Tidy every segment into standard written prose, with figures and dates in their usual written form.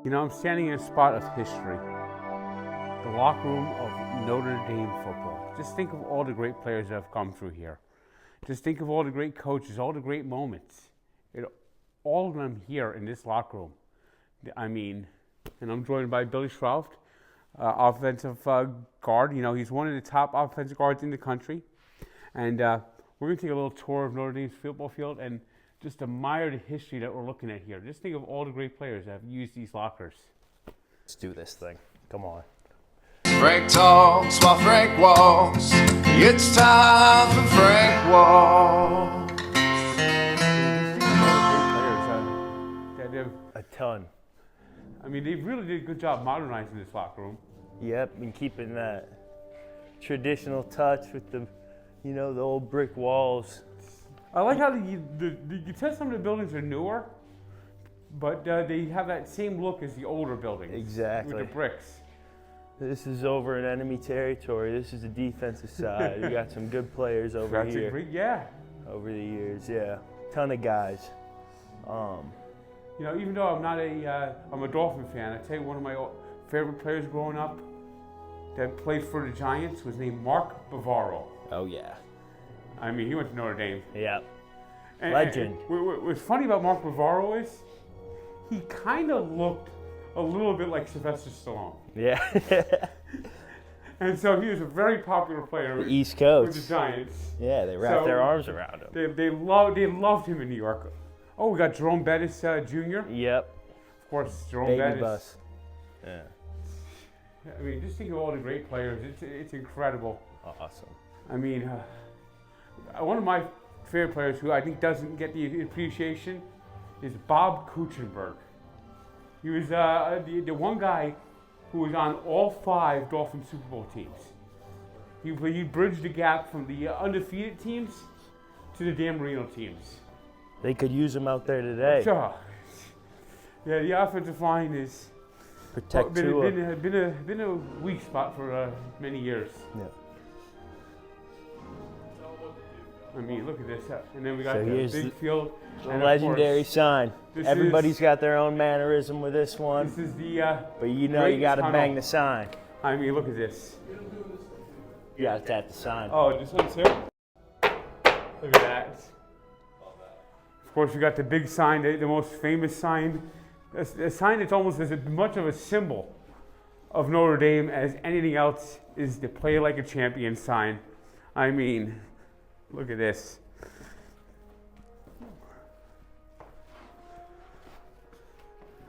You know, I'm standing in a spot of history. The locker room of Notre Dame football. Just think of all the great players that have come through here. Just think of all the great coaches, all the great moments. All of them here in this locker room. I mean, and I'm joined by Billy Schrauth, offensive guard. You know, he's one of the top offensive guards in the country. And we're going to take a little tour of Notre Dame's football field and just admire the history that we're looking at here. Just think of all the great players that have used these lockers. Let's do this thing. Come on. Frank talks while Frank walks. It's time for Frank walks. A ton. I mean, they really did a good job modernizing this locker room. Yep, and keeping that traditional touch with the, you know, the old brick walls. I like how you tell some of the buildings are newer, but they have that same look as the older buildings. Exactly. With the bricks. This is over in enemy territory. This is the defensive side. We got some good players over here. Yeah. Over the years, yeah. Ton of guys. You know, even though I'm a Dolphin fan, I tell you, one of my favorite players growing up that played for the Giants was named Mark Bavaro. Oh, yeah. I mean, he went to Notre Dame. Yeah. And, Legend. What's funny about Mark Bavaro is he kind of looked a little bit like Sylvester Stallone. Yeah. And so he was a very popular player. The East Coast. With the Giants. Yeah, they wrapped their arms around him. They loved him in New York. Oh, we got Jerome Bettis Jr. Yep. Of course, Jerome Baby Bettis. bus. Yeah. I mean, just think of all the great players. It's incredible. Awesome. I mean, one of my favorite players who I think doesn't get the appreciation is Bob Kuechenberg. He was the one guy who was on all 5 Dolphin Super Bowl teams. He bridged the gap from the undefeated teams to the Dan Marino teams. They could use him out there today. Sure. Yeah, the offensive line is been a weak spot for many years. Yeah. I mean, look at this. And then we got So the here's big field. The and legendary sign. this Everybody's got their own mannerism with this one. This is the But you know great you got to tunnel. bang the sign. I mean, look at this. You got to tap the sign. Oh, this one's here. Look at that. Of course, we got the big sign, the most famous sign. A sign that's almost as much of a symbol of Notre Dame as anything else is the play like a champion sign. I mean, look at this.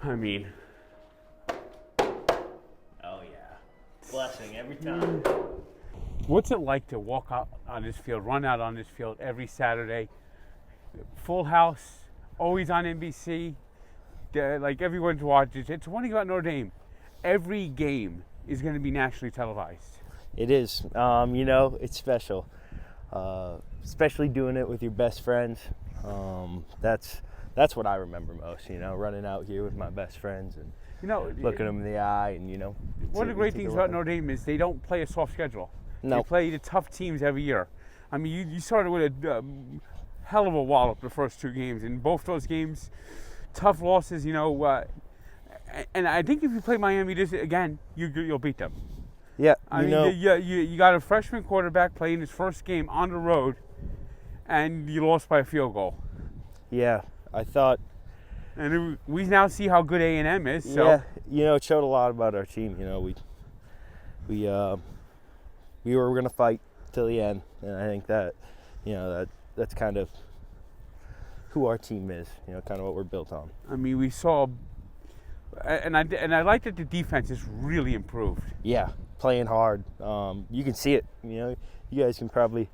I mean. Oh, yeah. Blessing every time. What's it like to walk out on this field, run out on this field every Saturday? Full house, always on NBC. Like everyone's watching. It's one thing about Notre Dame. Every game is going to be nationally televised. It is. You know, it's special. Especially doing it with your best friends. That's what I remember most, you know, running out here with my best friends and looking them in the eye and, you know. One of the great things about Notre Dame is they don't play a soft schedule. No. They play the tough teams every year. I mean, you started with a hell of a wallop the first 2 games. In both those games, tough losses, you know. And I think if you play Miami this again, you'll beat them. Yeah, I mean, you got a freshman quarterback playing his first game on the road, and you lost by a field goal. Yeah, I thought. And we now see how good A&M is. So. Yeah, you know, it showed a lot about our team. You know, we were going to fight till the end, and I think that, you know, that's kind of who our team is. You know, kind of what we're built on. I mean, we saw, and I like that the defense has really improved. Yeah, playing hard. You can see it. You know, you guys can probably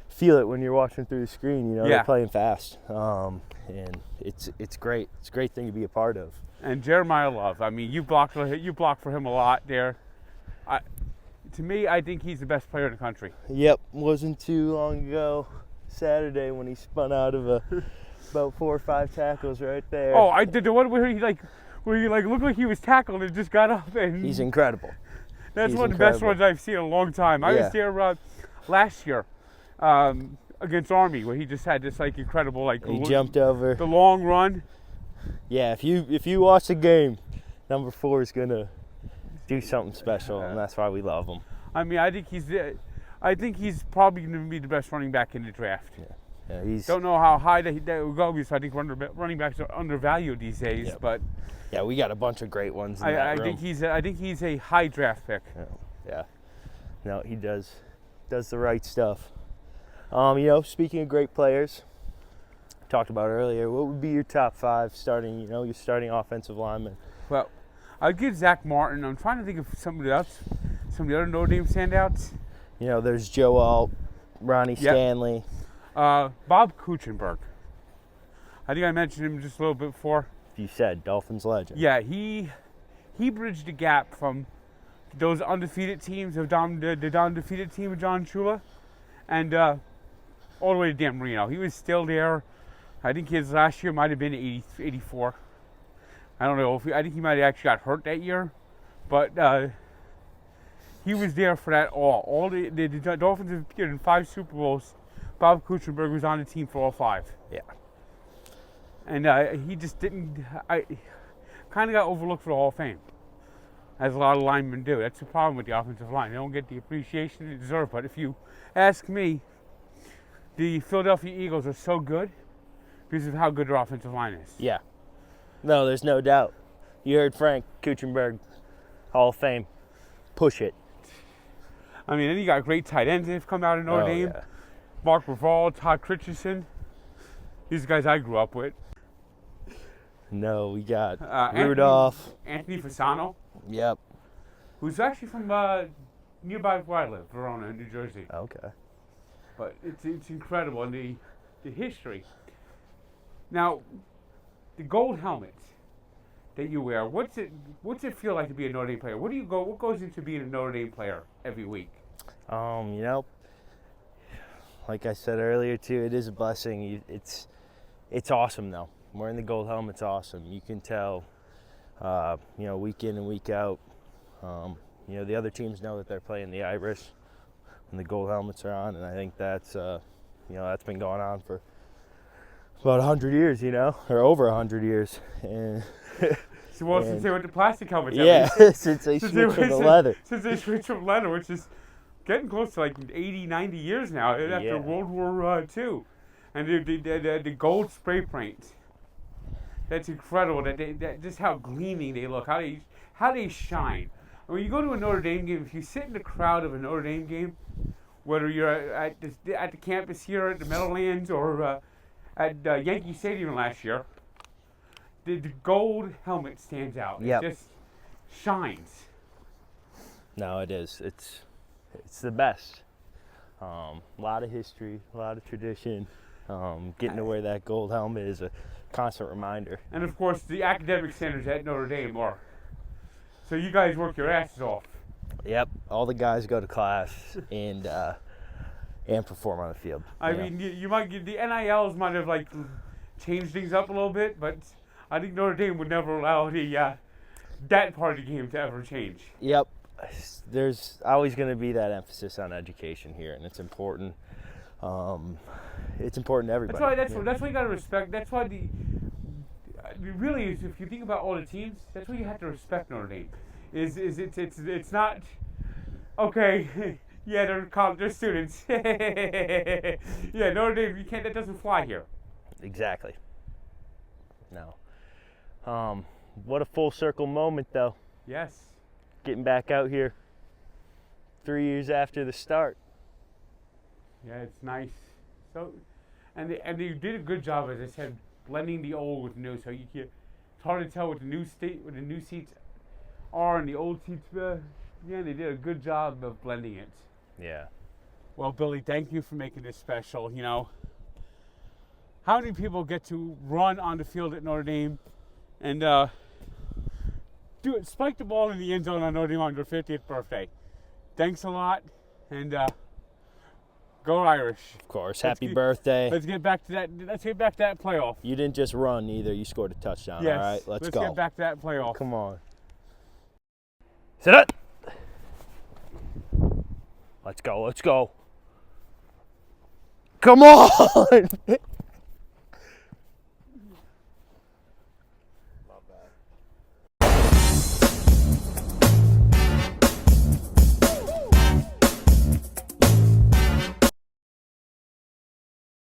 feel it when you're watching through the screen. You know, they're playing fast, and it's great. It's a great thing to be a part of. And Jeremiah Love. I mean, you blocked for him a lot there. To me, I think he's the best player in the country. Yep, wasn't too long ago, Saturday, when he spun out of about 4 or 5 tackles right there. Oh, I did the one where he looked like he was tackled and just got up and. He's incredible. That's one of the best runs I've seen in a long time. I was there last year against Army, where he just had this like incredible he jumped over the long run. Yeah, if you watch the game, number 4 is going to do something special, and that's why we love him. I mean, I think he's probably going to be the best running back in the draft. Yeah, he's. Don't know how high that will go, because I think running backs are undervalued these days. Yep. But yeah, we got a bunch of great ones in that room. I think he's a high draft pick. Yeah. No, he does the right stuff. Speaking of great players, talked about earlier, what would be your top 5 starting, your starting offensive linemen? Well, I'd give Zach Martin. I'm trying to think of somebody else, some of the other Notre Dame standouts. There's Joe Alt, Ronnie Stanley. Bob Kuchenberg. I think I mentioned him just a little bit before. You said Dolphins legend. Yeah, he bridged the gap from those undefeated teams of the undefeated team of John Shula, and all the way to Dan Marino. He was still there. I think his last year might have been 84. I don't know. I think he might have actually got hurt that year, but he was there for that all. The Dolphins have appeared in 5 Super Bowls. Bob Kuchenberg was on the team for all 5. Yeah. And he just didn't. Kind of got overlooked for the Hall of Fame, as a lot of linemen do. That's the problem with the offensive line. They don't get the appreciation they deserve. But if you ask me, the Philadelphia Eagles are so good because of how good their offensive line is. Yeah. No, there's no doubt. You heard Frank Kuchenberg, Hall of Fame. Push it. I mean, then you got great tight ends that have come out of Notre Dame. Yeah. Mark Raval, Todd Christensen. These guys I grew up with. No, we got Rudolph. Anthony Fasano. Yep. Who's actually from nearby where I live, Verona, New Jersey. Okay. But it's incredible, and the history. Now, the gold helmet that you wear, what's it feel like to be a Notre Dame player? What goes into being a Notre Dame player every week? Like I said earlier too, it is a blessing. It's awesome though. Wearing the gold helmet's awesome. You can tell, week in and week out. The other teams know that they're playing the Irish when the gold helmets are on, and I think that's that's been going on for about 100 years, or over 100 years. And since they went to plastic helmets. Yeah, since they switched from the leather. Since they switched from leather, which is getting close to like 80, 90 years now after World War II. And the gold spray paint. That's incredible. That just how gleaming they look, how they shine. When you go to a Notre Dame game, if you sit in the crowd of a Notre Dame game, whether you're at the campus here at the Meadowlands or at Yankee Stadium last year, the gold helmet stands out. Yep. It just shines. No, it is. It's the best. A lot of history, a lot of tradition. Getting to wear that gold helmet is a constant reminder. And of course, the academic standards at Notre Dame are. So you guys work your asses off. Yep, all the guys go to class and perform on the field. I mean, you might get the NILs might have like changed things up a little bit, but I think Notre Dame would never allow that part of the game to ever change. Yep, there's always going to be that emphasis on education here, and it's important. It's important to everybody. That's why you got to respect. That's why really, if you think about all the teams, that's why you have to respect Notre Dame. It's not okay. Yeah, they're students. Yeah, Notre Dame, you can't. That doesn't fly here. Exactly. No. What a full circle moment, though. Yes. Getting back out here 3 years after the start. Yeah, it's nice. So, and they did a good job, as I said, blending the old with the new. So it's hard to tell what the new seats are and the old seats. Yeah, they did a good job of blending it. Yeah. Well, Billy, thank you for making this special. How many people get to run on the field at Notre Dame and spike the ball in the end zone on Notre Dame on their 50th birthday? Thanks a lot, and go Irish. Of course. Happy birthday. Let's get back to that. Let's get back to that playoff. You didn't just run either. You scored a touchdown. Yes. All right, let's go. Let's get back to that playoff. Come on. Sit up. Let's go. Come on.